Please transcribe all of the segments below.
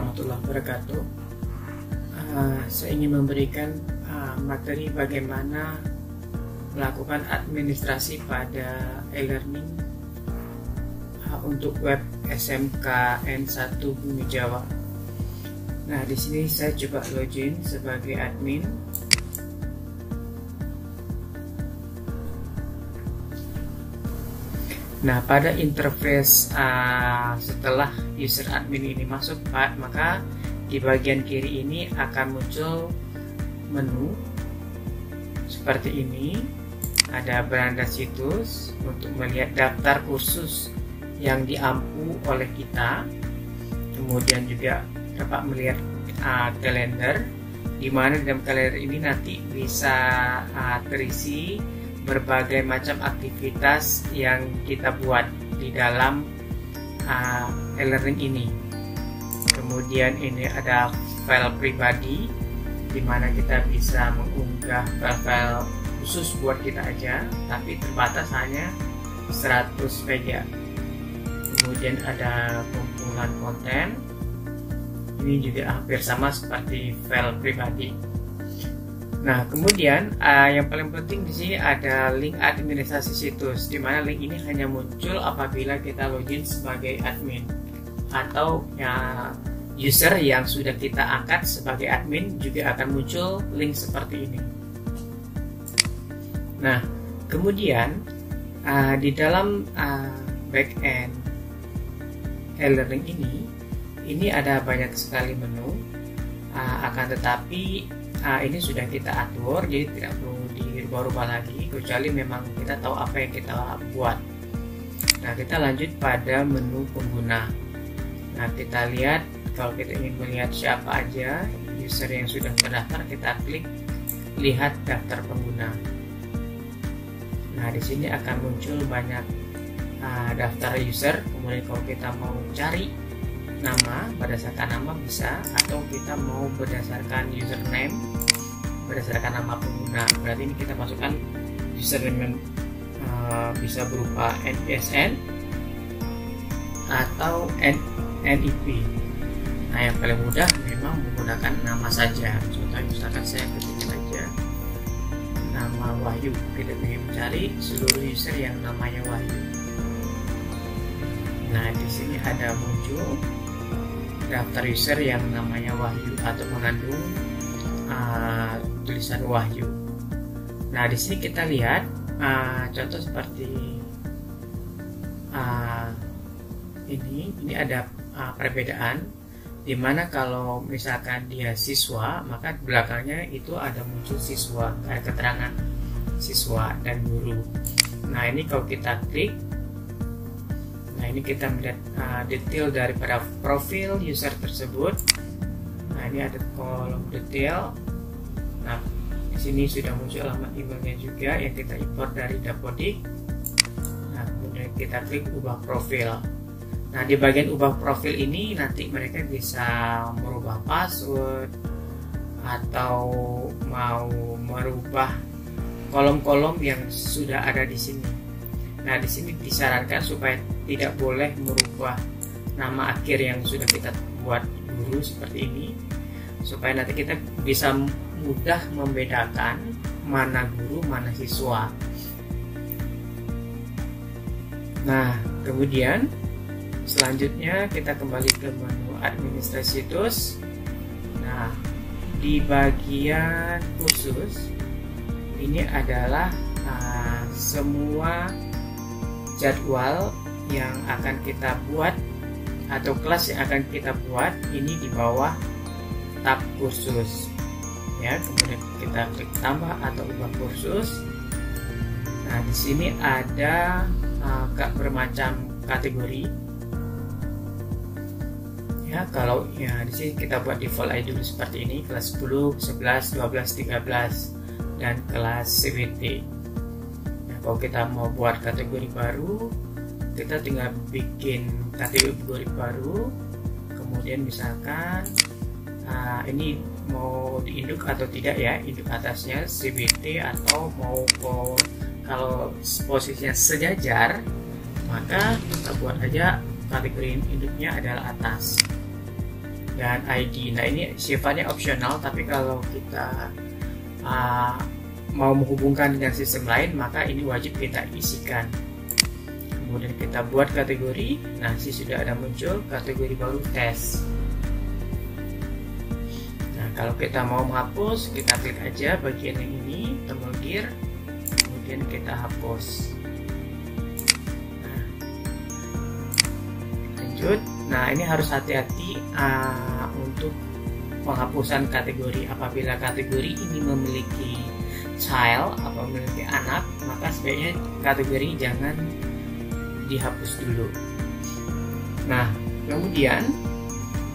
warahmatullahi wabarakatuh. Saya ingin memberikan materi bagaimana melakukan administrasi pada e-learning untuk web SMKN1 Bumi Jawa. Nah, di sini saya coba login sebagai admin. Nah, pada interface setelah user admin ini masuk, maka di bagian kiri ini akan muncul menu seperti ini. Ada beranda situs untuk melihat daftar kursus yang diampu oleh kita. Kemudian juga dapat melihat kalender, di mana dalam kalender ini nanti bisa terisi berbagai macam aktivitas yang kita buat di dalam e-learning ini. Kemudian ini ada file pribadi, di mana kita bisa mengunggah file-file khusus buat kita aja, tapi terbatas hanya 100 MB. Kemudian ada kumpulan konten, ini juga hampir sama seperti file pribadi. Nah, kemudian yang paling penting di sini ada link administrasi situs, di mana link ini hanya muncul apabila kita login sebagai admin atau user yang sudah kita angkat sebagai admin juga akan muncul link seperti ini. Nah, kemudian di dalam backend e-learning ini ada banyak sekali menu, akan tetapi ini sudah kita atur, jadi tidak perlu dirubah-rubah lagi kecuali memang kita tahu apa yang kita buat. Nah, kita lanjut pada menu pengguna. Nah, kita lihat kalau kita ingin melihat siapa aja user yang sudah terdaftar, kita klik lihat daftar pengguna. Nah, di sini akan muncul banyak daftar user. Kemudian kalau kita mau cari nama, berdasarkan nama bisa, atau kita mau berdasarkan username berdasarkan nama pengguna. Berarti ini kita masukkan username bisa berupa NISN atau NIP. Nah, yang paling mudah memang menggunakan nama saja. Contohnya misalkan saya ketik aja nama Wahyu. Kita ingin mencari seluruh user yang namanya Wahyu. Nah, di sini ada muncul daftar user yang namanya Wahyu atau mengandung tulisan Wahyu. Nah, di sini kita lihat contoh seperti ini ada perbedaan, dimana kalau misalkan dia siswa, maka belakangnya itu ada muncul siswa, kayak keterangan siswa dan guru. Nah, ini kalau kita klik, nah ini kita melihat detail daripada profil user tersebut. Nah, ini ada kolom detail. Nah, di sini sudah muncul alamat emailnya juga yang kita import dari Dapodik. Nah, kemudian kita klik ubah profil. Nah, di bagian ubah profil ini nanti mereka bisa merubah password atau mau merubah kolom-kolom yang sudah ada di sini. Nah, di sini disarankan supaya tidak boleh merubah nama akhir yang sudah kita buat guru seperti ini, supaya nanti kita bisa mudah membedakan mana guru, mana siswa. Nah, kemudian selanjutnya kita kembali ke menu administrasi situs. Nah, di bagian khusus ini adalah semua jadwal yang akan kita buat atau kelas yang akan kita buat ini di bawah tab kursus ya. Kemudian kita klik tambah atau ubah kursus. Nah, di sini ada bermacam kategori ya. Kalau ya di sini kita buat default aja dulu seperti ini, kelas 10, 11, 12, 13 dan kelas CBT. Nah, kalau kita mau buat kategori baru, kita tinggal bikin kategori baru. Kemudian misalkan ini mau diinduk atau tidak ya, induk atasnya CBT atau mau kalau posisinya sejajar, maka kita buat aja kategori induknya adalah atas. dan ID. Nah, ini sifatnya opsional, tapi kalau kita mau menghubungkan dengan sistem lain, maka ini wajib kita isikan. Kemudian kita buat kategori. Nah, sudah ada muncul kategori baru tes. Nah, kalau kita mau menghapus, kita klik aja bagian yang ini, tombol gear, kemudian kita hapus. Nah, lanjut. Nah, ini harus hati-hati untuk penghapusan kategori. Apabila kategori ini memiliki child atau memiliki anak, maka sebaiknya kategori jangan dihapus dulu. Nah, kemudian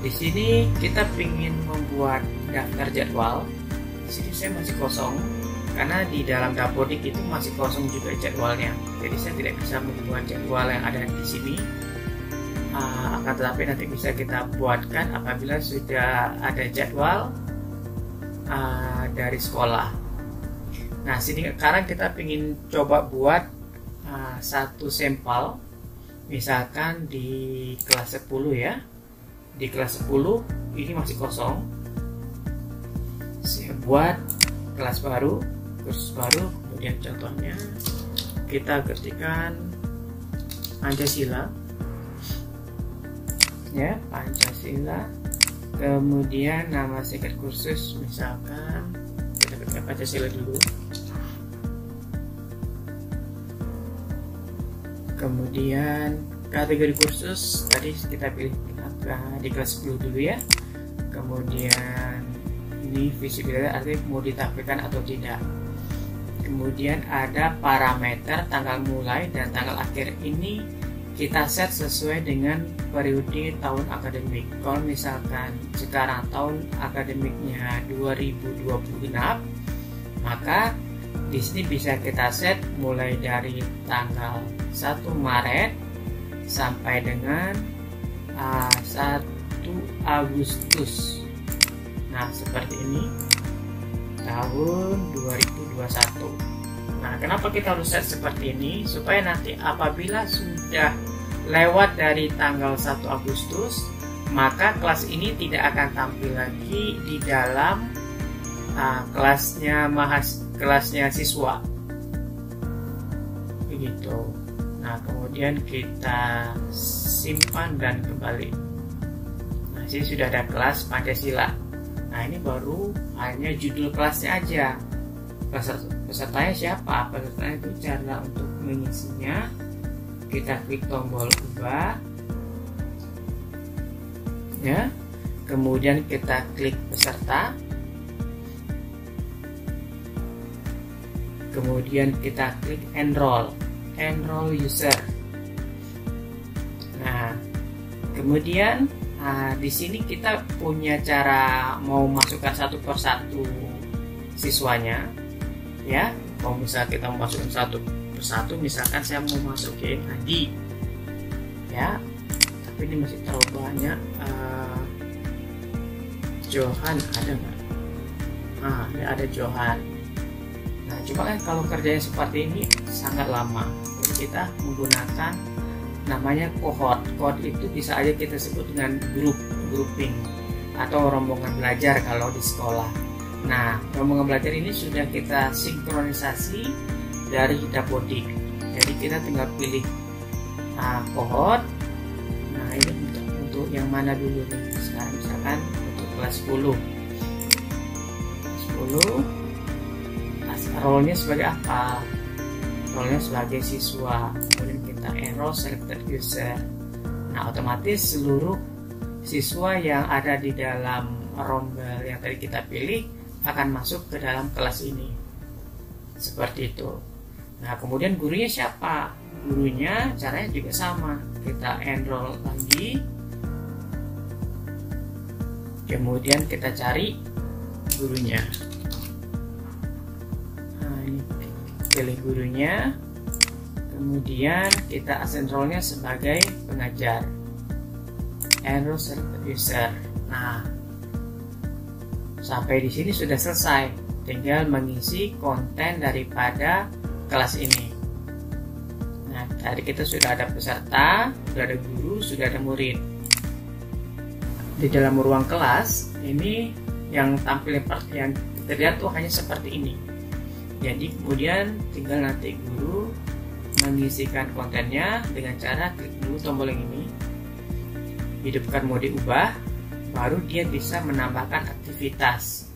di sini kita ingin membuat daftar jadwal. Di sini saya masih kosong karena di dalam Dapodik itu masih kosong juga jadwalnya. Jadi saya tidak bisa membuat jadwal yang ada di sini. Akan tetapi nanti bisa kita buatkan apabila sudah ada jadwal dari sekolah. Nah, sini sekarang kita ingin coba buat satu sampel, misalkan di kelas 10 ya. Di kelas 10 ini masih kosong. Saya buat kelas baru, kursus baru, kemudian contohnya kita ketikkan Pancasila. Ya, Pancasila. Kemudian nama singkat kursus misalkan kita ketikkan Pancasila dulu. Kemudian kategori kursus tadi kita pilih di kelas 10 dulu ya. Kemudian ini visibilitas artinya mau ditampilkan atau tidak. Kemudian ada parameter tanggal mulai dan tanggal akhir. Ini kita set sesuai dengan periode tahun akademik. Kalau misalkan sekarang tahun akademiknya 2020 maka di sini bisa kita set mulai dari tanggal 1 Maret sampai dengan 1 Agustus. Nah, seperti ini tahun 2021. Nah, kenapa kita harus set seperti ini? Supaya nanti apabila sudah lewat dari tanggal 1 Agustus, maka kelas ini tidak akan tampil lagi di dalam kelasnya siswa. Begitu. Nah, kemudian kita simpan dan kembali. Nah, sini sudah ada kelas Pancasila. Nah, ini baru hanya judul kelasnya aja. Pesertanya siapa? Pesertanya itu cara untuk mengisinya. Kita klik tombol ubah. Ya. Kemudian kita klik peserta. Kemudian kita klik enroll user. Nah, kemudian di sini kita punya cara mau masukkan satu persatu siswanya, ya. Kalau misalnya kita mau masukkan satu persatu, misalkan saya mau masukin Adi, ya. Tapi ini masih terlalu banyak. Johan ada nggak? Ini ada Johan. Nah, cuma kan kalau kerjanya seperti ini sangat lama. Jadi kita menggunakan namanya cohort. Cohort itu bisa aja kita sebut dengan grouping atau rombongan belajar kalau di sekolah. Nah, rombongan belajar ini sudah kita sinkronisasi dari Dapodik. Jadi kita tinggal pilih cohort. Nah, ini untuk yang mana dulu nih? Sekarang misalkan untuk kelas 10. Role-nya sebagai apa? Role-nya sebagai siswa. Kemudian kita enroll selected user. Nah, otomatis seluruh siswa yang ada di dalam rombel yang tadi kita pilih akan masuk ke dalam kelas ini. Seperti itu. Nah, kemudian gurunya siapa? Gurunya caranya juga sama. Kita enroll lagi. Kemudian kita cari gurunya. Pilih gurunya, kemudian kita assign role-nya sebagai pengajar. Enroll selected user. Nah, sampai di sini sudah selesai. Tinggal mengisi konten daripada kelas ini. Nah, tadi kita sudah ada peserta, sudah ada guru, sudah ada murid. di dalam ruang kelas ini yang tampil yang terlihat tuh hanya seperti ini. Jadi kemudian tinggal nanti guru mengisikan kontennya dengan cara klik dulu tombol yang ini, hidupkan mode ubah, baru dia bisa menambahkan aktivitas.